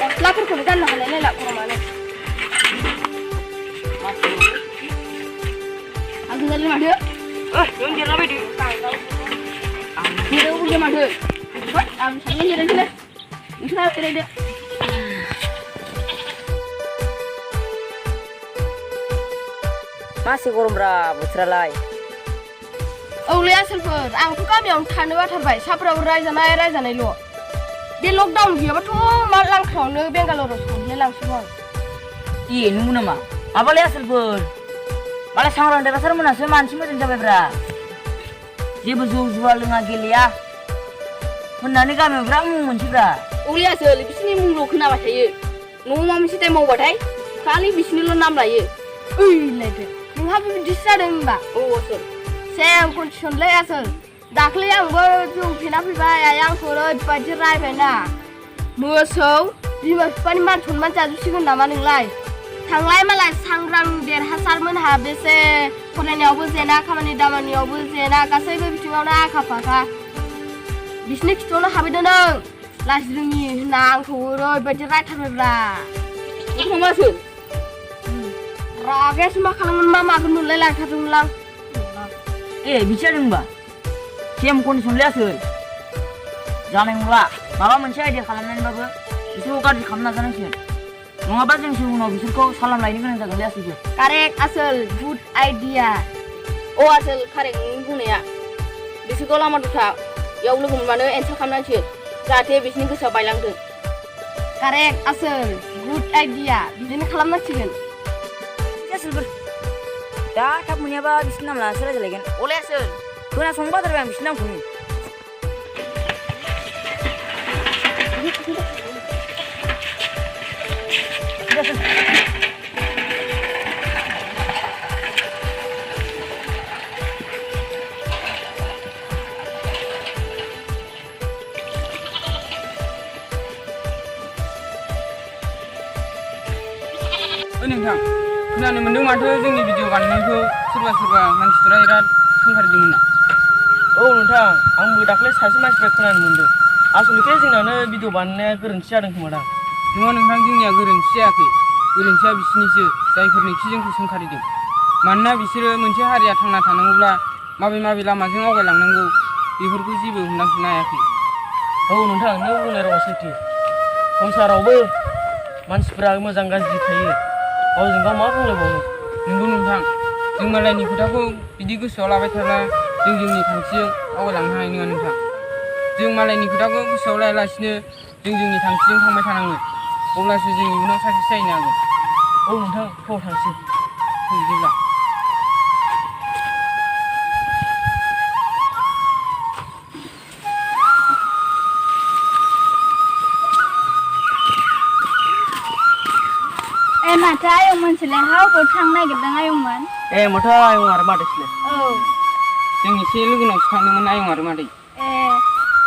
गस्लाफोरखौबो गाननो हालाय लायला गरमानो आं गोजानलै माथो नों जिरायबायदि जिरायबोदो माथो आं सानैजों जिरायनोसैलै नोंसोरहा जिरायदो मासे गरमब्रा बोथोरालाय औलै आसोलफोर आंथ' गामियावनो थानो बाथारबाय साफ्राबो रायजानायल' बे लकडाउन गैयाबाथ' मा लांखायावनो बेंगालराव सहैलाय लांसिगौ आं नंगौ नामा माबालाय आसोलफोर मालाय सांग्रां देरहासारमोनासो मानसि मोजां जाबायब्रा जेबो जौ जुवा लोङा गेलेया होननानै गामियाव बिराद मुं मोनसैब्रा औलै आसोल बिसोरनि मुंल' खोनाबाय थायो न'आव माबा मोनसे टाइम मावबाथाय खालि बिसोरनिल' नाम लायो ओइलायदो नोंहाबो बिदिसो जादों होनबा औ आसोल सेम कन्डिसनलै आसोल दाख्लै आंबो जौ फेना फैबाय आइ आंखौ ओरैबायदि रायबायना मोसौ बिमा बिफानि मान सनमान जाजोबसिगोन नामा नोंलाय थांलाय मालाय सांग्रां देरहासारमोनहा बेसे फरायनायावबो जेना खामानि दामानियावबो जेना गासैबो बिथिङावनो आखा फाखा बिसोरनि खिथुआवनो हाबैदो नों लाजि रोङि होनना आंखौ ओरैबायदि रायथारबायब्रा मासो रागायासो मा खालामगोन मा मागोन मोनलाय लायथारदोंमोनलां बिदि जादों होनबा सेम कन्डिसनलै आसोल जानाय नंला माबा मोनसे आइडिया खालामनानैबाबो बिसोरखौ गाज्रि खालामनो नाजानांसिगोन नङाबा जोंसो उनाव बिसोरखौ सालाम लायनो गोनां जागोनलै आसोलफोर कारेक्ट आसोल गुड आइडिया आसोल कारेक्ट नों बुंनाया बिसोरखौ लामा दथायाव लोगो मोनबानो एन्सार खालामनांसिगोन जाहाथे बिसोरनि गोसोआ बायलांथों कारेक्ट आसोल गुड आइडिया बिदिनो खालामनांसिगोन आसोलफोर दा थाब मोनैयाबा बिसोरनि नाम लानासो रायज्लायगोन अले आसोल खोनासंनो बाथारबाय आं बिसोरनि नामखौनो नोंथां खोनानो मोन्दों माथो जोंनि भिडिअ बानायनायखौ सोरबा मानसिफोरा बिराद सोंखारिदोंमोन नोंथां आंबो दाख्लै सासे मानसिफ्रा खोनानो मोन्दों आसलथे जोंनानो भिडिअ बानायनाया गोरोन्थि जादों खोमादां नङा नोंथां जोंनिया गोरोन्थि जायाखै गोरोन्थिया बिसोरनिसो जायफोरनोखि जोंखौ सोंखारिदों मानोना बिसोरो मोनसे हारिया थांना थानांगौब्ला माबे लामाजों आवगायलांनांगौ बेफोरखौ जेबो हमदांसनो हायाखै नोंथां नों बुंनाय रावा सैथो संसारावबो मानसिफ्रा मोजां गाज्रि थायो गावजों गाव मा बुंलायबावनो नंगौ नोंथां जों मालायनि खोथाखौ बिदि गोसोआव लाबाय थाब्ला जों जोंनि थांखिजों आवगायलांनो हानाय नङा नोंथां जों मालायनि खोथाखौ गोसोआव लायालासिनो जों जोंनि थांखिजों थांबाय थानांगोन अब्लासो जों इयुनाव साक्सेस जाहैनो हागोन नोंथां थांसै बिदिब्ला माथो आयंमोनसोलाय हावबो थांनो नागिरदों आयंमोन माथो आयं आरो मादैसोलाय जों एसे लोगोनावसो थांदोंमोन आयं आरो मादै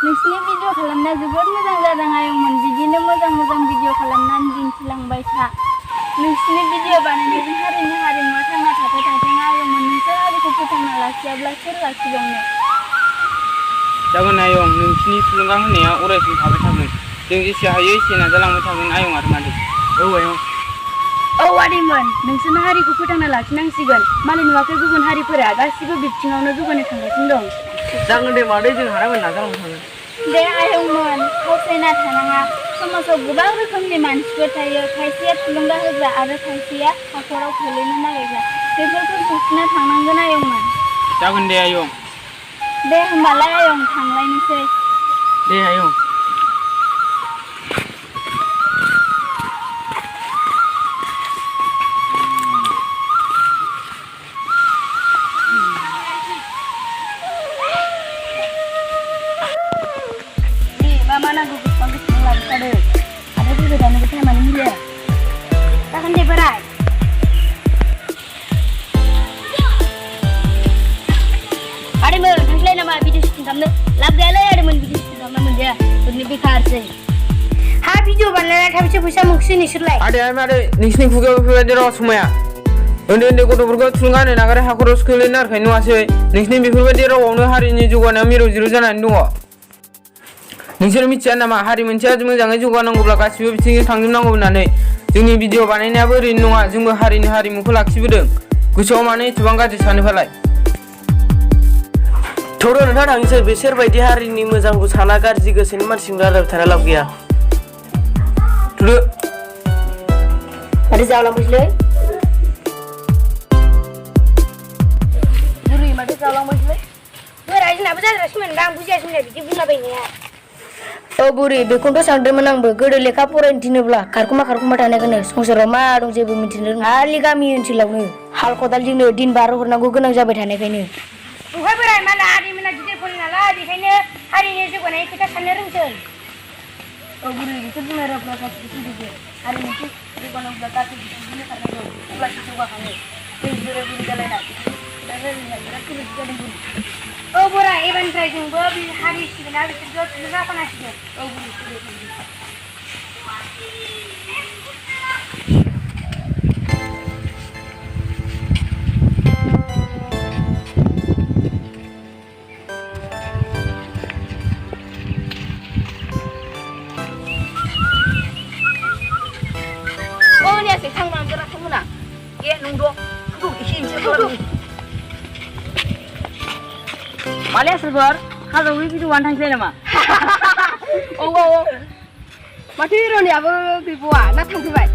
नोंसिनि भिडिअ खालामनाया जोबोद मोजां जादों आयंमोन बिदिनो मोजां भिडिअ खालामनानै दिन्थिलांबाय था नोंसिनि भिडिअ बानायनायजों हारिनि हारिमुआ थांना थाथों आयंमोन नोंसोर हारिखौ फोथांना लाखियाब्ला सोर लाखिबावनो जागोन आयं नोंसिनि थुलुंगा होनाया अरायसम थाबाय थागोन जों जेसे हायो एसे नाजालांबाय थागोन आयं आरो मादै आयं आदैमोन नोंसोरनि हारिखौ फोथांना लाखिनांसिगोन मानो नुवाखै गुबुन हारिफोरा गासिबो बिथिङावनो जौगानो थांगासिनो दं जागोन दे मादै जों हानायमानि नाजालांबाय थागोन दे आयंमोन फावसायना थानाङा समाजाव गोबां रोखोमनि मानसिफोर थायो खायसेया थुलुंगा होग्रा आरो खायसेया हाखराव खोलैनो नागिरग्रा बेफोरखौ सौसिना थांनांगोन आयंमोन जागोन दे आयं दे होमबालाय आयं थांलायनोसै दे आयं भिडिअ बानायनानै थाबैसो फैसा मोनसिगोन नोंसोरलाय आदै नोंसिनि खुगायाव बेफोरबायदि रावा समाया उन्दै उन्दै गथ'फोरखौ थुलुंगा होनो नागारै हाखरावसो खोख्लैनो नागिरखाय नुवासै नोंसिनि बेफोरबायदि रावावनो हारिनि जौगानाया मिरौ जिरौ जानानै दङ नोंसोर मिथिया नामा हारि मोनसेया मोजाङै जौगानांगौब्ला गासिबो बिथिंजों थांजोबनांगौ होननानै जोंनि भिडिअ बानायनायाबो ओरैनो नङा जोंबो हारिनि हारिमुखौ लाखिबोदों गोसोआव मानो एसेबां गाज्रि सानोफालाय थौर' नोंथां थांसै बिसोर बायदि हारिनि मोजांखौ साना गाज्रि गोसोनि मानसिजों रायलायबाय थानाय लाब गैया थुदो माथो जालांबायसैलै बुरै माथो जालांबायसैलै बोराय जोंनाबो जाद्रासैमोन आं बुजियासैमोन बिदि बुंलाबायनाया औ बुरै बेखौनोथ' सानदोंमोन आंबो गोदो लेखा फरायनो थिनोब्ला खारखुमा थानायखौनो संसाराव मा दं जेबो मिथिनो खालि गामि ओनसोलावनो हाल खदालजोंनो दिन बारहोहरनांगौ गोनां जाबाय थानायखायनो बहाय बोराय माला हारिमोना गिदिर फराय नालाय बेखायनो हारिनि जौगानायनि खोथा साननो रोंथों औ बुरै बिसोर बुंनाय रावफ्रा गासिबो सैथो हारिनि जौगानांगौब्ला गासैबो बिदिनो खारनांगौ अब्लासो जौगाखाङो जों बोराय बुरै जालायना दा रायलायनाया बिराद गोरोन्थि जादों बुरै औ बोराय एबारनिफ्राय जोंबो हारि सिबिना बिसोरखौ थुलुंगा होनांसिगोन औ बुरै ए नंगौ थौ एसे माले सोरफोर खाजावै भिडिअ बानायनो थांसैलाय नामा औ माथो हिर'नियाबो गैबावा ना थांफैबाय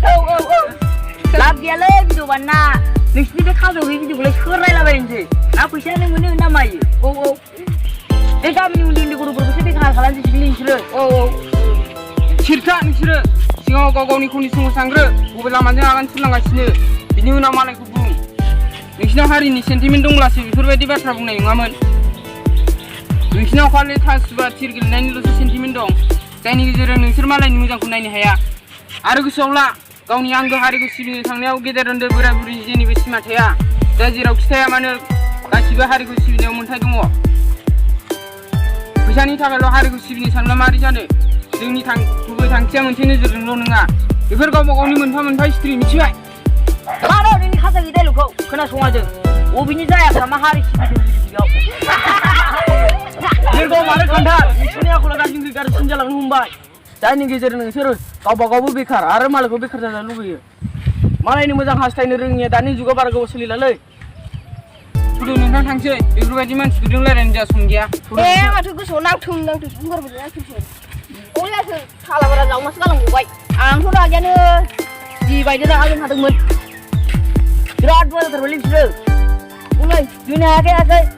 औ लाब गैयालै भिडिअ बानायना नोंसिनि बे खाजावै भिडिअखौलाय सोर नायलाबायनोसै ना फैसायानो मोनो ना मायो औ बे गामिनि उन्दै उन्दै गथ'फोरखौसो बेखार खालामजोबसिगोनलै नोंसोरो औ सिरखा नोंसोरो सिगाङाव गाव गावनि खौनि सोंसांग्रो बबे लामाजों आगान सुरलांगासिनो बिनि उनाव मालायखौ बुं नोंसिनाव हारिनि सेन्टिमेन्ट दंब्लासो बेफोरबायदि बाथ्रा बुंनाय नङामोन नोंसिनाव खालि थासुबा थिर गेलेनायनिल'सो सेन्टिमेन्ट दं जायनि गेजेरजों नोंसोर मालायनि मोजांखौ नायनो हाया आरो गोसोआव ला गावनि आंगो हारिखौ सिबिनो थांनायाव गेदेर उन्दै बोराय बुरैनि जेनिबो सिमा थाया जाय जेरावखि थाया मानो गासिबो हारिखौ सिबिनायाव मोन्थाय दङ फैसानि थाखायल' हारिखौ सिबिनो सानब्ला मारै जानो जोंनि गुबै थांखिया मोनसे नोजोरजोंल' नङा बेफोर गावबा गावनि मोनफा मोनफा हिस्ट्रि मिथिबाय मानो नोंनि खाजाखि डाइलगखौ खोनासङा जों बबेनि जायाफ्रा मा हारि सिबिदों बिदियाव नोंखौ मानो खान्थाल नोंसोरनि आखला गाज्रिनिफ्राय गाज्रिसिन जालांनो हमबाय जायनि गेजेरजों नोंसोरो गावबा गावबो बेखार आरो मालायखौ बेखार जानो लुबैयो मालायनि मोजां हास्थायनो रोङिया दानि जुगाव बारा गोबाव सोलिलालै थुदो नोंथां थांसै बेफोरबायदि मानसिफोरजों रायलायनो जोंहा सम गैया माथो गोसोआव नांथों बुंगारबोदों नांथोंसै अयासो खालाबारा जावनासो गालांबावबाय आंथ' रागायानो जिबायदि रागा जोंखादोंमोन बिराद मोजांथारमोनलै बिसोरो बुंलाय जोंनो हायाखै